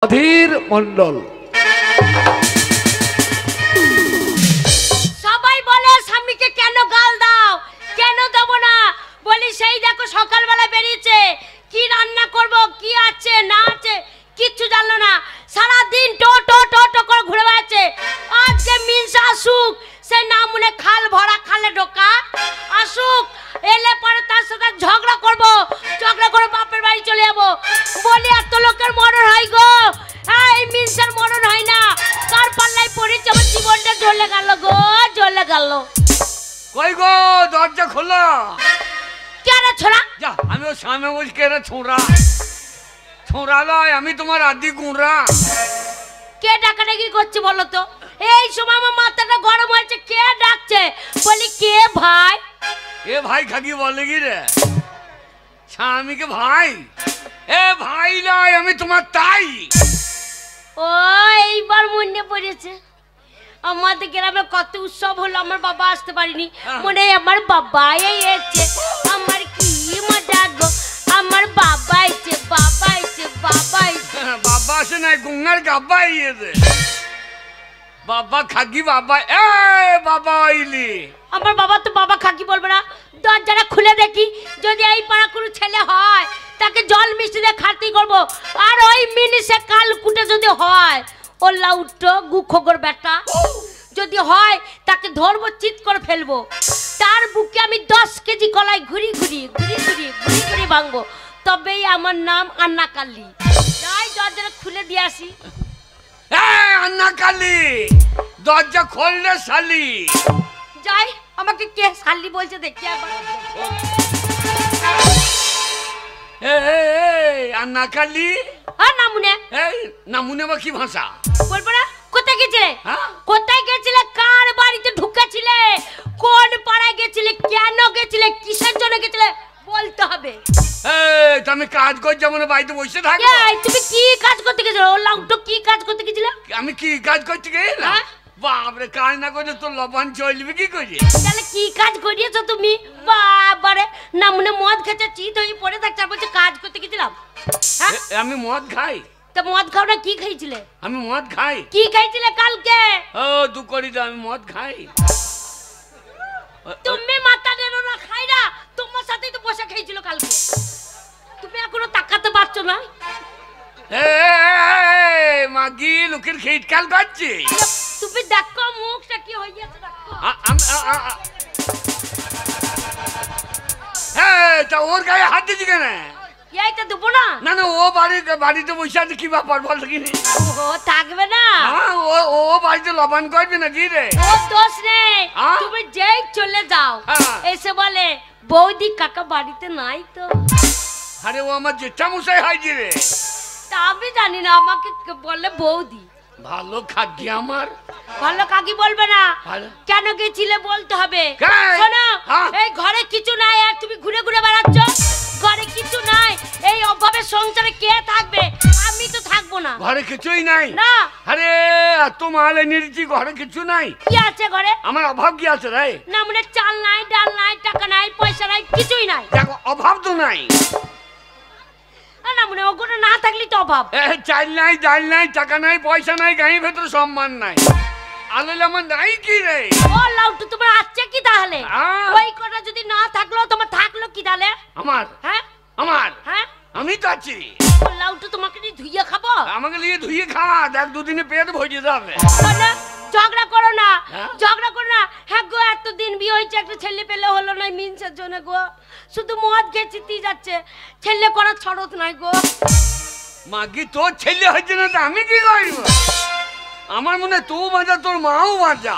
অধীর মণ্ডল। সবাই বলে স্বামীকে কেন গাল দাও, কেন দেবো না? বলি সেই দেখো সকালবেলা বেরিয়েছে, কি রান্না করব, কি আছে না আছে কিচ্ছু জানলো না। সারাদিন টো টো টো টো করে ঘুরে বেড়াচ্ছে। আজকে মিনসা আসুক, সে না মনে খাল ভরা খালে ঢোকা আসুক, এলে পরে তার সাথে ঝগড়া করব, ঝগড়া করে বাপের বাড়ি চলে যাবো। বলি এত লোকের মরণ হয় গো, এই মিনসার মরণ হয় না। কার পাল্লায় পড়েছে, আমার জীবনটা জ্বলে গেল গো, জ্বলে গেল। কই গো, দরজা খোলো। কে রে ছোড়া? যা, আমি ওর সামনে বলছি কে রে ছোঁড়া? ছোঁড়া লয়, আমি তোমার আদি গুঁড়া। কে ডাকাডাকি করছে বলো তো? এই সময় আমার মাথাটা গরম হয়েছে, কে ডাকছে? বলি কে ভাই? এ ভাই খাকি বলে কি রে? স্বামীকে ভাই? এ ভাই নয়, আমি তোমার তাই। ও এইবার মনে পড়েছে, আমাদের গ্রামে কত উৎসব হলো, আমার বাবা আসতে পারিনি। মনে হয় আমার বাবা এসেছে, আমার কি মজা গো, আমার বাবা এসেছে, বাবা এসেছে, বাবা এসেছে। বাবা আসে নাই, গঙ্গার গাব্বা ইয়েছে। বাবা খাকি বাবা, এ বাবা আইলি। আমার বাবা তো বাবা খাকি বলবে না। দরজাটা খুলে দেখি, যদি এই পাড়া কোনো ছেলে হয় তাকে জল মিষ্টি দিয়ে খাতি করবো। আর ওই মিনিসে কাল কুটে যদি হয়, ও লাউটো গুখোগর বেটা যদি হয়, তাকে ধরবো, চিৎ করে ফেলবো। তার বুকে আমি 10 কেজি কলাই ঘুরি ঘুরি ঘুরি ঘুরি ঘুরি ঘুরি ভাঙবো, তবেই আমার নাম আন্না কালী। যাই দরজাটা খুলে দিয়ে আসি। আন্না কালি, দরজা খোললে শালি। যাই, আমাকে কে শালি বলছে দেখি একবার। আন্না কালি, হ্যাঁ নামুনে। এই নামুনে বা কি ভাষা? বলবো না? কোথায় গেছিলে? হ্যাঁ? কোথায় গেছিলে? কার বাড়িতে ঢুকেছিলে? কোন পাড়ায় গেছিলে? কেন গেছিলে? কিসের জন্য গেছিলে? বলতে হবে। এই তুমি কাজ কর, যেমন বাড়িতে বসে থাকো। এই তুমি কি কাজ করতে গেছিলে? ও লাউটো কি কাজ করতে গেছিলে? আমি কি কাজ করতে গেলাম? হ্যাঁ? বাপরে, কাজ না করলে তোর লবণ চলবে কি করে? তাহলে কি কাজ করিয়েছো তুমি? বাবারে, না মনে মদ খেতে চিত হয়ে পড়ে থাকছে, আর বলছে কাজ করতে গেছিলাম। হ্যাঁ, আমি মদ খাই। তা মদ খাও না, কি খাইছিলে? আমি মদ খাই। কি খাইছিলে কালকে? ও দু করি তো, আমি মদ খাই। তুমি মাথা নেড়ো না, খাই না, তোমার সাথেই তো বসে খেয়েছিল কালকে। তুমি এখনো তাকাতে পারছো না? মাগি লোকের খেট কাল করছে। তুমি দেখো মুখটা কি হয়ে গেছে, দেখো। তা ওর গায়ে হাত দিচ্ছি কেন? এইটা দেবো না। না না, ও বাড়িতে বসে আছে, কি ব্যাপার বল দেখিনি? ও থাকবে না। ও বাড়িতে লবণ করবে না কি রে? ও দোষ নেই, হ্যাঁ? তুমি যেই চলে যাও হ্যাঁ। এসে বলে বৌদি কাকা বাড়িতে নাই তো। আরে ও আমার জেঠা মশাই হয় যে রে। তা আমি জানি না, আমাকে বলে বৌদি। ভালো খাদ্য আমার। ভালো কাকি বলবে না। ভালো। কেন গেছিলে বলতে হবে। কেন? শোনো, হ্যাঁ। এই ঘরে কিছু নাই, আর তুমি ঘুরে ঘুরে বেড়াচ্ছ। ঘরে কিছু নাই, এই অভাবের সংসারে কে থাকবে? আমি তো থাকবো না। ঘরে কিছুই নাই? না। আরে এত মাল এনে দিচ্ছি, ঘরে কিছু নাই। কি আছে ঘরে? আমার অভাব কি আছে রে? না মানে চাল নাই, ডাল নাই, টাকা নাই, পয়সা নাই, কিছুই নাই। দেখো, অভাব তো নাই। না মানে ওগুলো না থাকলে তো অভাব। চাল নাই, ডাল নাই, টাকা নাই, পয়সা নাই, গাঁয়ের ভেতরে সম্মান নাই। আলোলে আমার নাই কি রে? ও লাউটু, তোমার আছে কি তাহলে? ওই কটা যদি না থাকলো, তোমার থাকলো কি তাহলে? আমার হ্যাঁ আমার হ্যাঁ, আমি তো আছি। ও লাউটু, তোমাকে নিয়ে ধুইয়ে খাবো? আমাকে নিয়ে ধুয়ে খা, দেখ দুদিনে পেট ভরে যাবে। না, ঝগড়া করো না, হ্যাঁ? ঝগড়া করো না। হ্যাঁ গো, এতদিন বিয়ে হয়েছে, একটা ছেলে পেলে হলো না মিনসের জন্য গো। শুধু মদ খেয়ে চিতিয়ে যাচ্ছে, ছেলে করার ছড়ত নাই গো। মাগি তোর ছেলে হয়েছে না, তো আমি কি করব? আমার মনে হয় তুই বাজা, তোর মাও বাজা।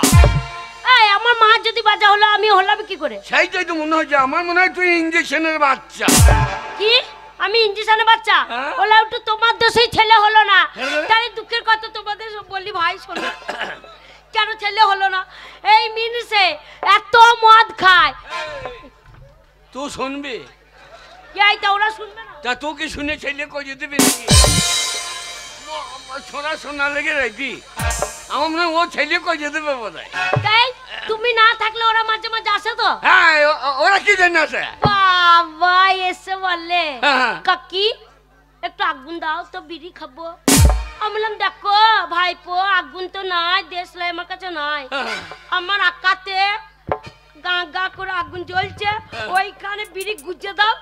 এই আমার মা যদি বাজা হলো, আমি হলাম কি করে? সেইটাই তো মনে হচ্ছে। আমার মনে হয় তুই ইঞ্জেকশনের বাচ্চা। কি? আমি ইঞ্জেকশনের বাচ্চা? হ্যাঁ? ওলা একটু তোমার দোষেই ছেলে হলো না। হ্যাঁ? তাই দুঃখের কথা তোমাদের বলি ভাই, শোনো। কেন ছেলে হলো না? এই মিনিসে এত মদ খায়। তুই শুনবি? এইটা ওরা শুনবে না। তা তোকে শুনে ছেলে কয়ে দেবে নাকি? শোনা শোনা লেগে রাখি, আমার মনে হয় ও ছেলে কয়ে দেবে বোধ হয়। তাই তুমি না থাকলে ওরা মাঝে মাঝে আসে তো। হ্যাঁ, ওরা কি জন্য আসে? বাবা এসে বলে হ্যাঁ। কাকি একটু আগুন দাও তো, বিড়ি খাবো। আমি বললাম দেখো ভাইপো আগুন তো নাই, দেশলাই আমার কাছে নাই, আমার আকাতে গা গা করে আগুন জ্বলছে, ওইখানে বিড়ি গুজে দাও,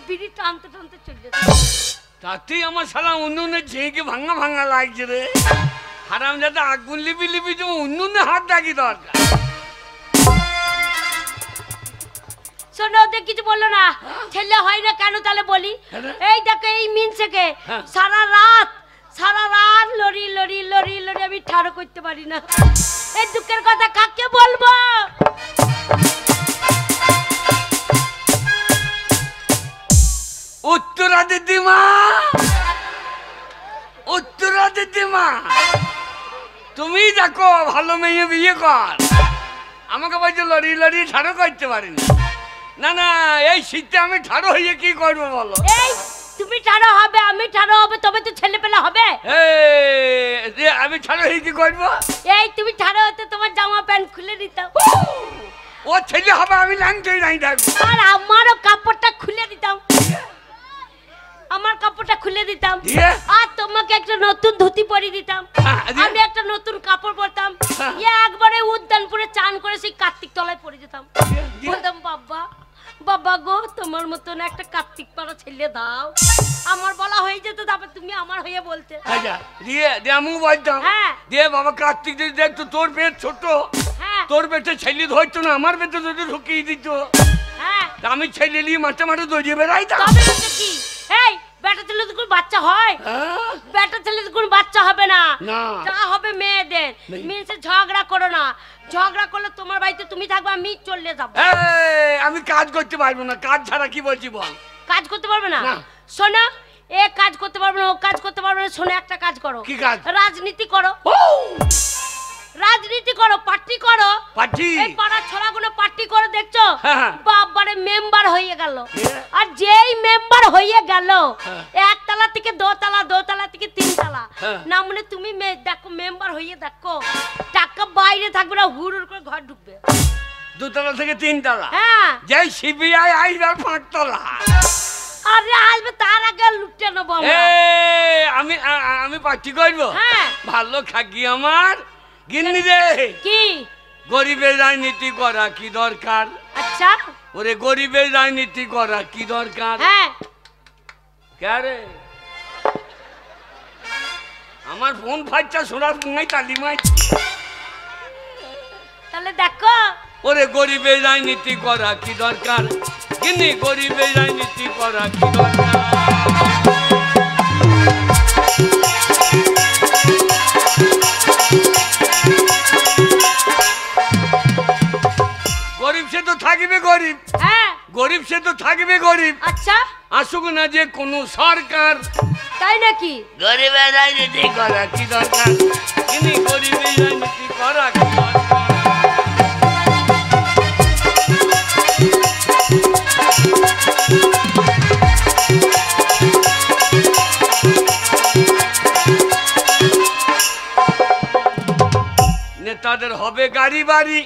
বিড়ি টানতে টানতে চলে যাও। তাতেই আমার শালা উনুনে ঝেঁকে ভাঙা ভাঙা লাগছে রে। হারাম যাতে আগুন লিপি লিপি তুমি উনুনে হাত ডাকি দরকার। শোনো ওদের কিছু বললো না, ছেলে হয় না কেন তাহলে বলি। এই দেখো এই মিনসেকে সারা রাত লড়ি লড়ি লড়ি লড়ি আমি ঠাড়ো করতে পারি না। এই দুঃখের কথা কাকে বলবো? উত্তরা দিদিমা, উত্তরা দিদিমা, তুমি দেখো ভালো মেয়ে বিয়ে কর। আমাকে বলছো লড়ি লড়ি ঠাড়ো করতে পারি না। না না, এই শীতে আমি ঠাড়ো হয়ে কি করবো বলো? এই তুমি ঠাড়ো হবে, আমি ঠাড়ো হবে, তবে তো ছেলে পেলে হবে। আমি ঠাড়ো হয়ে কি করবো? এই তুমি ঠাড়ো হতে তোমার জামা প্যান্ট খুলে দিতাম। ও ছেলে হবে, আমি লাংচই নাই থাকবো। আর আমারও কাপড়টা খুলে দিতাম, আমার কাপড়টা খুলে দিতাম, আর তোমাকে একটা নতুন ধুতি পরিয়ে দিতাম, আমি একটা নতুন কাপড় পরতাম, একবারে উদ্যানপুরে চান করে সেই কার্তিক তলায় পরে যেতাম। বলতাম বাবা বাবা গো তোমার মতন একটা কার্তিক পাড়া ছেলে দাও। আমার বলা হয়ে যেত, তারপর তুমি আমার হয়ে বলতে। আমি বলতাম দিয়ে বাবা কার্তিক যদি দেখতো তোর পেট ছোট, তোর পেটে ছেলে ধরতো না, আমার পেটে যদি ঢুকিয়ে দিত, আমি ছেলে নিয়ে মাঠে মাঠে দৌড়িয়ে বেড়াইতাম। কি এই বেটা ছেলে তো কোনো বাচ্চা হয়? বেটা ছেলে তো কোনো বাচ্চা হবে না, যা হবে মেয়েদের। মেয়েদের ঝগড়া করো না, ঝগড়া করলে তোমার বাড়িতে তুমি থাকবে, আমি চলে যাবো। আমি কাজ করতে পারবো না, কাজ ছাড়া কি বলছি বল? কাজ করতে পারবে না? শোনো, এ কাজ করতে পারবে না, ও কাজ করতে পারবে না। শোনো একটা কাজ করো। কি কাজ? রাজনীতি করো, রাজনীতি করো, পার্টি করো। পার্টি? এই পাড়ার ছোড়াগুলো পার্টি করে দেখছো, বাবারে মেম্বার হয়ে গেল। আর যেই মেম্বার হয়ে গেল, একতলা থেকে দোতলা, দোতলা থেকে তিনতলা, না মানে তুমি দেখো মেম্বার হয়ে দেখো, টাকা বাইরে থাকবে না, হুড় করে ঘর ঢুকবে। দোতলা থেকে তিনতলা? হ্যাঁ। যেই সিবিআই আইবে 5 তলা। আরে আসবে তার আগে লুটে নেবো। আমি পার্টি করবো? ভালো খাকি আমার গিন্নি রে। কি গরিবের রাজনীতি করা কি দরকার? আচ্ছা ওরে গরিবের রাজনীতি করা কি দরকার? কে আমার ফোন ফাইটা সোনার ফোনাই তালি মারছে। তাহলে দেখো, ওরে গরিবের রাজনীতি করা কি দরকার? গিন্নি গরিবের রাজনীতি করা কি দরকার? গরিব সে তো থাকবে গরিব, গরিব সে তো থাকবে গরিব। আচ্ছা আসুক না যে কোন সরকার। তাই নাকি? গরিবের রাজনীতি করা কি দরকার? তিনি গরিবের রাজনীতি করা কি দরকার? নেতাদের হবে গাড়ি বাড়ি,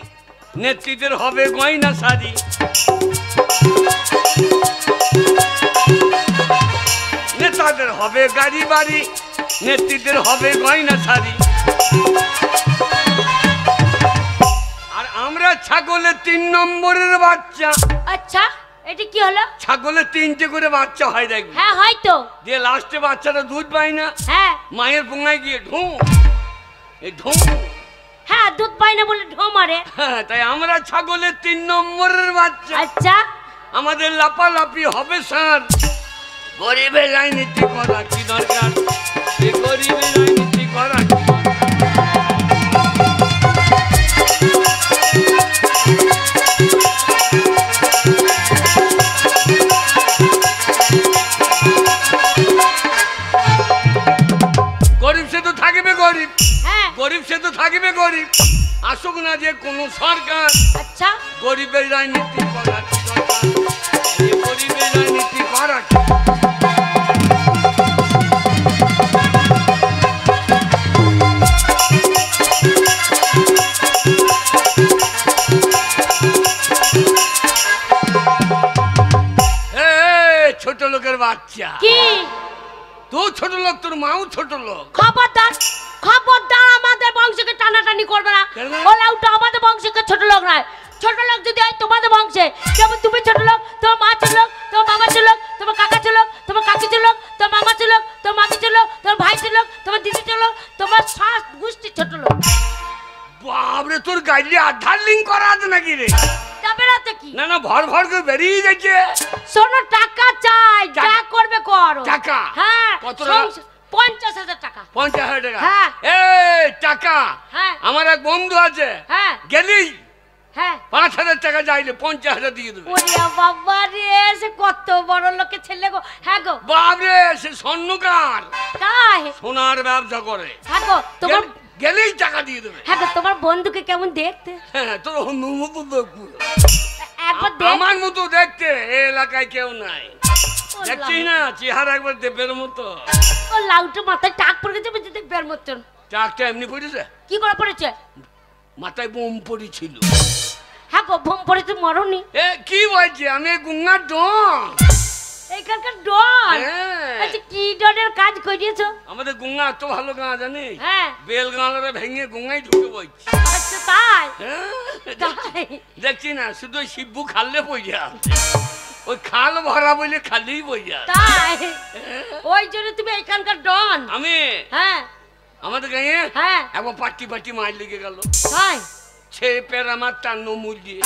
নেত্রীদের হবে গয়না শাড়ি। নেতাদের হবে গাড়ি বাড়ি, নেত্রীদের হবে গয়না শাড়ি। আর আমরা ছাগলের 3 নম্বরের বাচ্চা। আচ্ছা এটা কি হলো? ছাগলের 3টে করে বাচ্চা হয় দেখবি। হ্যাঁ হয়তো। যে লাস্টে বাচ্চাটা দুধ পায় না, মায়ের পোঙায় গিয়ে ঢু ঢু। হ্যাঁ দুধ পায় না বলে ঢো মারে। তাই আমরা ছাগলের 3 নম্বরের বাচ্চা। আচ্ছা আমাদের লাপালাপি হবে স্যার। গরিবের রাজনীতি করা কি দরকার? গরিবের রাজনীতি করা কি গরিব সে তো থাকবে গরিব, গরিব সে তো থাকবে গরিব। আসুক না যে কোন সরকার। আচ্ছা গরিবের রাজনীতি করা কি দরকার? গরিবের রাজনীতি করা কি? ছোট লোকের বাচ্চা। কি তুই ছোট লোক, তোর মাও ছোট লোক। খবরদার খবরদার আমাদের বংশকে টানাটানি করবে না। কেন? ও লাউটা আমাদের বংশকে ছোট লোক নয়। ছোট লোক যদি হয় তোমাদের বংশে, যেমন তুমি ছোট লোক, তোমার মা ছোট লোক, তোমার মামা ছোট লোক, তোমার কাকা ছোট লোক, তোমার কাকি ছোট লোক, তোমার মামা ছোট লোক, তোমার মামি ছোট লোক, তোমার ভাই ছোট লোক, তোমার দিদি ছোট লোক, তোমার শাস গোষ্ঠী ছোট লোক। বাপরে তোর গাড়ি আধার লিঙ্ক করা আছে নাকি রে? যাবে না তো কি? না না ভর ভর করে বেরিয়ে যাচ্ছে। শোনো টাকা চাই, যা টাকা? করবে করো। টাকা? হ্যাঁ। কত টাকা? 50,000 টাকা। 50,000 টাকা? হ্যাঁ। এই টাকা হ্যাঁ। আমার এক বন্ধু আছে, হ্যাঁ। গেলি হ্যাঁ। 5,000 টাকা চাইলে 50,000 দিয়ে দেবে। ওরে বাবা রে, সে কত বড় লোকের ছেলে গো। হ্যাঁ গো। বাপরে সে স্বর্ণকার, তাই? সোনার ব্যবসা করে। হ্যাঁ গো, তোমার গেলেই টাকা দিয়ে দেবে। হ্যাঁ গো, তোমার বন্ধুকে কেমন দেখতে? হ্যাঁ তোর অন্যর মতো দেখবো। একবার দেখ। আমার মতো দেখতে এই এলাকায় কেউ নাই। ও দেখছিস না চেহারা একবার দেবের মতো। ও লাউটা মাথায় টাক পড়ে গেছে, বুঝতে দেখবার মতন। টাকটা এমনি পড়েছে, কি করে পড়েছে? মাথায় বোম পড়েছিল। হ্যাঁ গো, বোম পড়েছে, মরনি। এ কি বলছি, আমি গুঙ্গার ডন। এইখানকার ডন? হ্যাঁ। আচ্ছা, কি ডনের কাজ করিয়েছো? আমাদের গুঙ্গা এত ভালো গাঁ জানিস? হ্যাঁ। বেল গাঁড়া ভেঙে গুঙ্গাই ঢুকে বলছি। আচ্ছা তাই? হ্যাঁ, দেখছি না শুধু ওই শিবু খাললে পইয়া, ওই খাল ভরা বলে খালি পইয়া। তাই? ওই জন্য তুমি এখানকার ডন? আমি হ্যাঁ। আমাদের গাঁয়ে হ্যাঁ। একবার পার্টি পার্টি মার লেগে গেল। তাই? ছে পের আমার টান্ন মূল দিয়ে।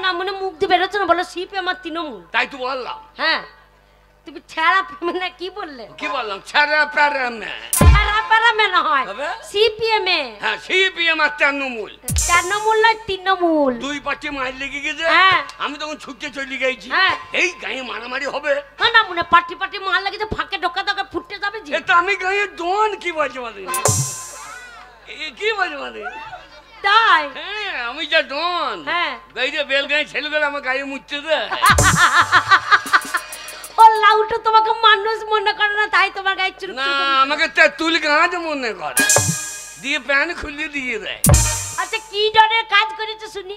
না মনে মুখ দিয়ে বেরোচ্ছে না, বলো শিপে আমার তৃণমূল। তাই তো বললাম। হ্যাঁ। তুমি ছেঁড়া না কি বললে? কি বললাম? ছেড়া পেরা মে। ছেঁড়া পেরা মেনা হয় তবে? সিপিএম এ। হ্যাঁ সিপি আমার টান্ন মূল। তৃণমূল নয়, তৃণমূল। দুই পার্টি মার লেগে গেছে। হ্যাঁ। আমি তখন ছুটে চলে গেছি। হ্যাঁ। এই গাঁয়ে মারামারি হবে। না মনে পাটি পাটি মার লাগে, ফাঁকে ঢোকা ঢোকা ফুটে যাবে জি। এটা আমি গাঁয়ে দোন কি বলছে মানে? কি বলছে মানে? তাই? হ্যাঁ আমি যা ডন। হ্যাঁ। গাইতে বেল গায়ে ছেলে গেলে আমার গায়ে মুচ্ছে দে। ও লাউটো তোমাকে মানুষ মনে করে না, তাই তোমার গায়ে চুল। না আমাকে তেঁতুল গাছ মনে করে, দিয়ে প্যান খুলে দিয়ে দেয়। আচ্ছা, কি ডনের কাজ করেছো শুনি?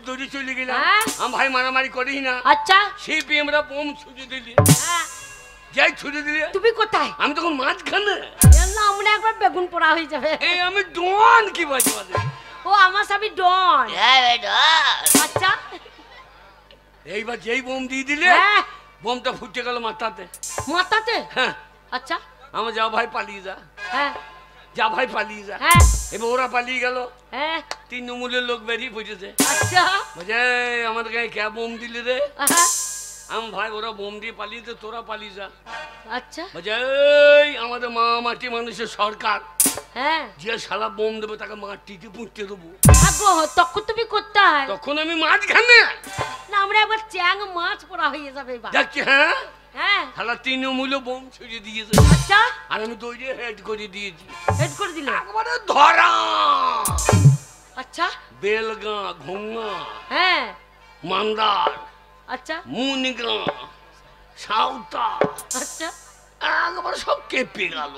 দড়ি চলে গেলাম। হ্যাঁ। আমি ভাই মারামারি করিস না। আচ্ছা। সিপি আমরা বোম ছুটে দিলি। হ্যাঁ। যাই ছুটে দিলে তুমি কোথায়? আমি তখন মাঝখানে। না আমরা একবার বেগুন পোড়া হয়ে যাবে। এই আমি ডন কি বলছি মানে? ও আমার স্বামী ডন। আচ্ছা। এইবার যেই বোম দিয়ে দিলে, হ্যাঁ। বোমটা ফুটে গেল মাথাতে। মাথাতে? হ্যাঁ। আচ্ছা। আমার যা ভাই পালিয়ে যা, হ্যাঁ। যা ভাই পালিয়ে যা। হ্যাঁ। এবার ওরা পালিয়ে গেল। হ্যাঁ। তৃণমূলের লোক বেরিয়ে পড়েছে। আচ্ছা। বুঝে আমাদের গায়ে কে বোম দিলি রে? আহা। আমি ভাই ওরা বোম দিয়ে পালিয়েছে, তোরা পালিয়ে যা। আচ্ছা। বুঝে আমাদের মা মাটি মানুষের সরকার, হ্যাঁ। যে শালা বোম দেবে তাকে মাটিতে পুঁততে দেবো। আগো তখন তুমি কোথায়? তখন আমি মাঝখানে। না আমরা একবার চ্যাং মাছ পোড়া হয়ে যাবে এবার। যাচ্ছি। হ্যাঁ হ্যাঁ। শালা তৃণমূলে বোম ছুড়ে দিয়েছে। আচ্ছা। আর আমি দৌড়ে হেড করে দিয়েছি। হেড করে দিলে? একবারে ধরা। আচ্ছা। বেলগাঁ, ঘুঙ্গা, হ্যাঁ। মান্দার, আচ্ছা। মুনিগ্রাম, সাউতা, আচ্ছা। একবারে সব কেঁপে গেল।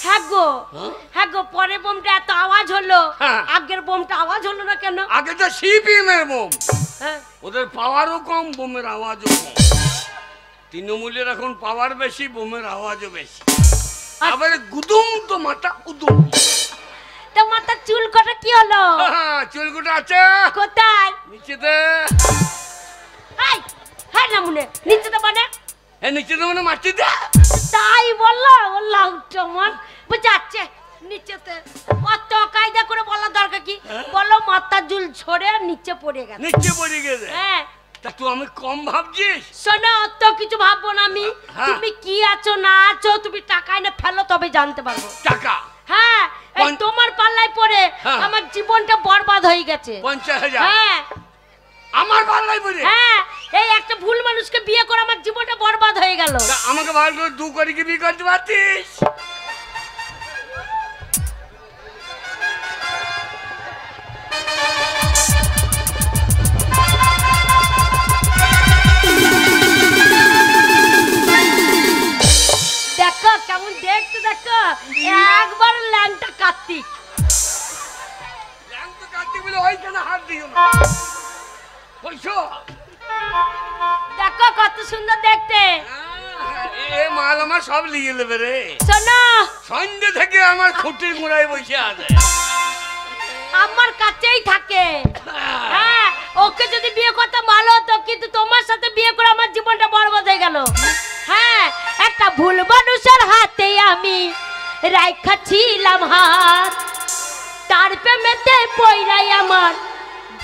হ্যাঁ গো। হ্যাঁ? হ্যাঁ গো, পরে বোমটা এত আওয়াজ হলো, হ্যাঁ। আগের বোমটা আওয়াজ হলো না কেন? আগে তো সিপিএম এর বোম, হ্যাঁ। ওদের পাওয়ারও কম, বোমের আওয়াজও কম। তৃণমূলের এখন পাওয়ার বেশি, বোমের আওয়াজও বেশি। আবার গুদুম তো মাথা উদুম। তো মাথার চুল কটা কি হলো? চুলকুটা আছে কোথায়? নিচেতে। এই, হ্যাঁ না মনে নিচে তো মানে নিচেতে মানে মাটিতে। তাই বললো? বললাম তোমার বুঝাচ্ছে নিচেতে। অত কায়দা করে বলার দরকার কি? বলো মাথার চুল ছড়ে নিচে পড়ে গেছে। নিচে পড়ে গেছে। হ্যাঁ। তা তুই আমি কম ভাবছিস? শোনো, অত কিছু ভাববো না আমি। হ্যাঁ। তুমি কি আছো না আছো, তুমি টাকা এনে ফেলো তবে জানতে পারবো। টাকা? হ্যাঁ। এই তোমার পাল্লায় পড়ে হ্যাঁ। আমার জীবনটা বরবাদ হয়ে গেছে। 50,000? হ্যাঁ। আমার পাল্লায় পড়ে? হ্যাঁ। এই একটা ভুল মানুষকে বিয়ে করে আমার জীবনটা বরবাদ হয়ে গেল। তা আমাকে ভালো করে 2 কোটি কি বিয়ে করতে পারতিস? দেখো কেমন দেখতে, দেখো একবার ল্যাংটা কার্তিক। ল্যাংটা কার্তিক বলে ওইখানে হাত দিও না। বুঝছো? দেখো কত সুন্দর দেখতে। এ মাল আমার সব লিয়ে নেবে রে। শোনো, সন্ধ্যে থেকে আমার খুঁটির গোড়ায় বসে আছে। আমার কাছেই থাকে। হ্যাঁ, ওকে যদি বিয়ে করতাম ভালো হতো, কিন্তু তোমার সাথে বিয়ে করে আমার জীবনটা বরবাদ হয়ে গেল। হ্যাঁ, একটা ভুল মানুষের হাতে আমি রাইখা ছিলাম হাত, তার প্রেমেতে পইরাই আমার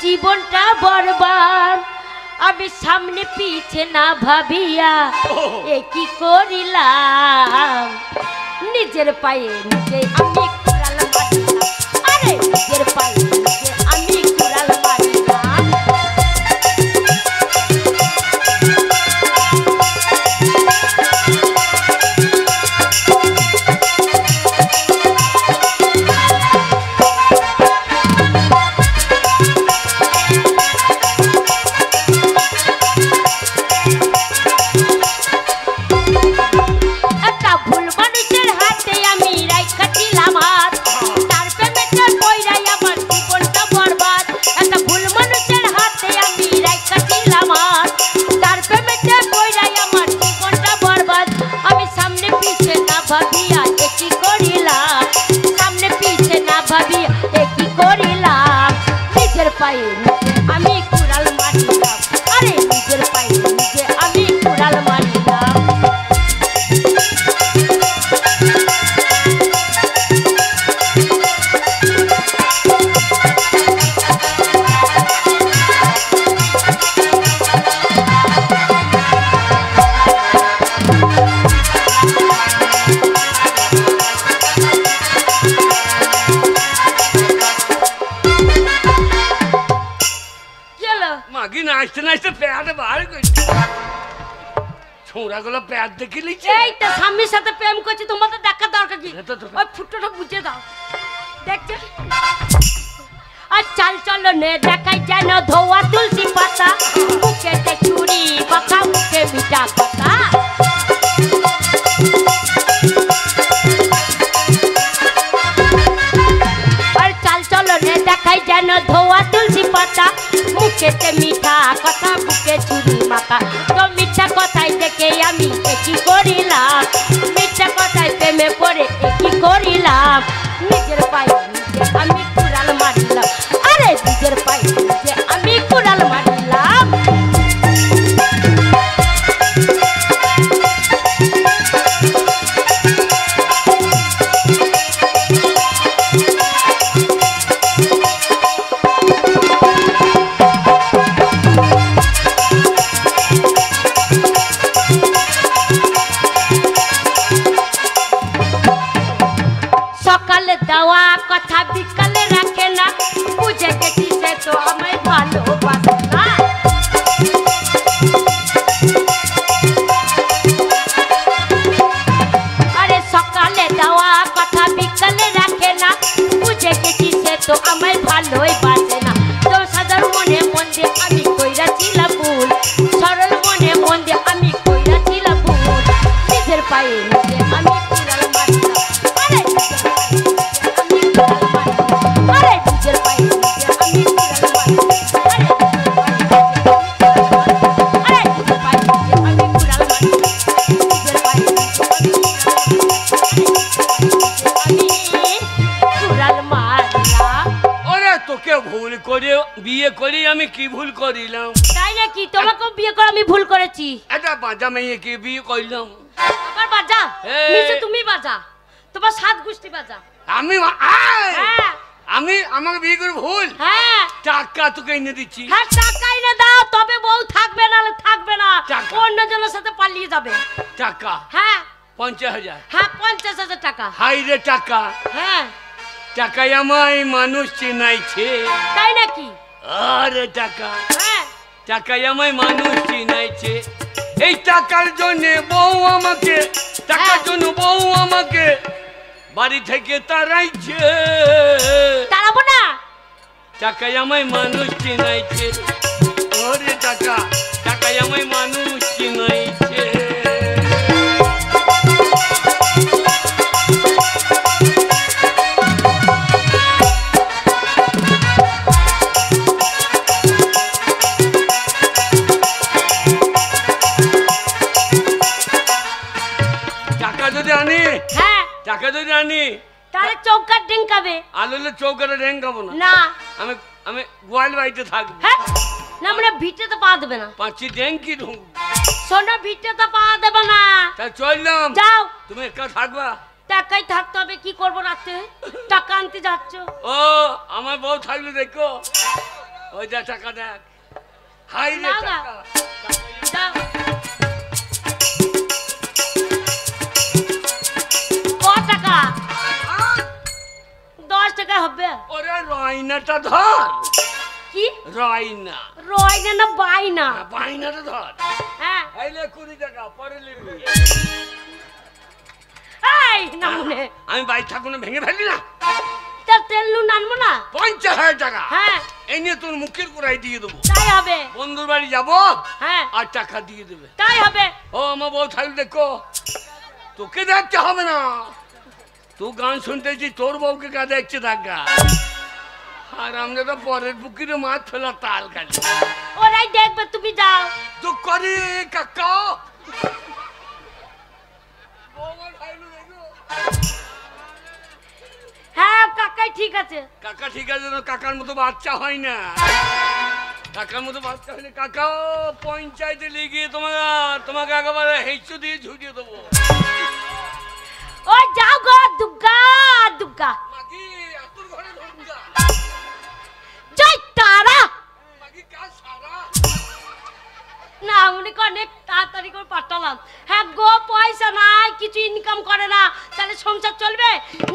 জীবনটা বরবাদ। আমি সামনে পিছে না ভাবিয়া এ কি করিলাম, নিজের পায়ে নিজে আমি কুড়াল মারিলাম। আরে নিজের পায়ে নিজে আমি কুড়াল মারিলাম। একটা ভুল মানুষের হাতে আমি রাইখা ছিলাম হাত, তার প্রেমেতে পইরাই আমার জীবনটা বরবাদ। একটা ভুল মানুষের হাতে আমি রাইখা ছিলাম হাত, তার প্রেমেতে পইরাই আমার জীবনটা বরবাদ। আমি সামনে পিছে না ভাবিয়া এ কি করিলাম, সামনে পিছে না ভাবিয়া এ কি করিলাম, নিজের পায়ে নিজে আমি কুড়াল মারিলাম। আরে নিজের পায়ে নিজে আমি কুড়াল মারিলাম। মাগি নাচতে নাচতে প্যাট বার করছে। ছোড়া গুলো প্যাট দেখে লিখছে। এই তো স্বামীর সাথে প্রেম করছি, তোমাদের দেখা দরকার কি? এটা তো ওই ফুটোটা বুঝে দাও, দেখছে। আর চাল চলো নে দেখাই যেন ধোয়া তুলসী পাতা, মুখেতে চুরি কথা, মুখে মিঠা কথা। আর চাল চলো নে দেখাই যেন ধোয়া তুলসী পাতা, মুখেতে মিঠা কথা, বুকে চুরি মাথা। তো মিঠা কথাই দেখে আমি কি করিলাম, মিঠা কথায় প্রেমে পড়ে কি করিলাম, নিজের পায়ে নিজে আমি কুড়াল মারিলাম। আরে নিজের পায়ে নিজে আমি কুড়াল মারিলাম। সকালে দেওয়া কথা বিকালে রাখে না, বুঝে গেছি সে তো আমায় ভালোবাসে না। আরে সকালে দেওয়া কথা বিকালে রাখে না, বুঝে গেছি সে তো আমায় ভালোই বাসে না। তো সাধারণ মনে মন দিয়ে আমি কইরাছিলাম ভুল, সরল মনে মন দিয়ে আমি কইরাছিলাম ভুল, নিজের পায়ে নিজে আমি কুড়াল মারিলাম। আরে নিজের পায়ে নিজে আমি কুড়াল মারিলাম। আরে নিজের পায়ে নিজে আমি কুড়াল মারিলাম। নিজের পায়ে নিজে আমি কুড়াল মারিলাম। ওরে তোকে ভুল করে বিয়ে করি আমি কি ভুল করিলাম? তাই নাকি? তোমাকেও বিয়ে করে আমি ভুল করেছি। এটা বাজা মেয়েকে বিয়ে করলাম। আবার বাজা, এই। নিচে তুমি বাজা, তোমার সাত গোষ্ঠী বাজা। আমি হ্যাঁ আমি আমাকে বিয়ে করে ভুল। হ্যাঁ টাকা তোকে এনে দিচ্ছি। হ্যাঁ, টাকা এনে দাও, তবে বউ থাকবে না, থাকবে না, টাকা। অন্য জনের সাথে পালিয়ে যাবে। টাকা হ্যাঁ 50,000। হ্যাঁ, 50,000 টাকা। হাই রে টাকা, হ্যাঁ টাকায় আমায় মানুষ চিনাইছে। তাই নাকি? আরে টাকা, হ্যাঁ টাকায় আমায় মানুষ চিনাইছে। এই টাকার জন্য বউ আমাকে, টাকার জন্য বউ আমাকে বাড়ি থেকে তাড়াইছে। তাড়াবো না। টাকায় আমায় মানুষ চিনাইছে। ওরে টাকা, টাকায় আমায় মানুষ চিনাইছে। হবে? আলুলে চৌকাটা রেং খাবো না। না আমি আমি গোয়াল বাড়িতে থাকবো। হ্যাঁ না মানে ভিটে তো পা দেবে না। পাঁচি ড্যাং কি ঢুক সোনা ভিটে তো পা দেবে না। তা চললাম। যাও। তুমি একা থাকবা? টাকাই থাকতে হবে, কি করবো রাতে? টাকা আনতে যাচ্ছ? ও আমার বউ থাকলে দেখো, ওই যা টাকা দেখ। হাই রে না, না। টাকা। যাও। কত টাকা? 10 টাকা হবে। ওরে রয়নাটা ধর। কি রয়না? রয়না না বাইনা? বাইনাটা ধর। হ্যাঁ আইলে 20 টাকা পরে নিবি। এই না মনে আমি বাড়ি থাকুন ভেঙে ফেললি না। তার তেল নুন আনবো না? 50,000 টাকা। হ্যাঁ এই নিয়ে তোর মুখের কোড়াই দিয়ে দেবো। তাই হবে। বন্ধুর বাড়ি যাবো হ্যাঁ আর টাকা দিয়ে দেবে। তাই হবে। ও আমার বউ থাকলে দেখো, তোকে দেখতে হবে না। তুই গান শুনতেছি, তোর বউকে কা দেখছে দেখা। আর আমরা তো পরের পুকুরে মাছ ফেলা তাল কাটে। ওরাই দেখবে, তুমি যাও। তো করে কাকা। হ্যাঁ কাকাই ঠিক আছে। কাকা ঠিক আছে, তো কাকার মতো বাচ্চা হয় না। কাকার মতো বাচ্চা হলে কাকা পঞ্চায়েতে লিখিয়ে তোমাকে একেবারে হেঁচু দিয়ে ঝুঁটিয়ে দেবো। ওই যাও গো দুর্গা দুর্গা। মাগি আতুর ঘরে ঢুকা। জয় তারা। মাগি কাজ সারা। না উনি অনেক তাড়াতাড়ি করে পাঠালাম। হ্যাঁ গো পয়সা নাই, কিছু ইনকাম করে না, তাহলে সংসার চলবে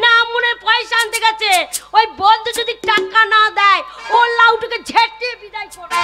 না? মনে পয়সা আনতে গেছে, ওই বন্ধু যদি টাকা না দেয় ওর লাউটুকে ঝেঁটিয়ে বিদায় করে।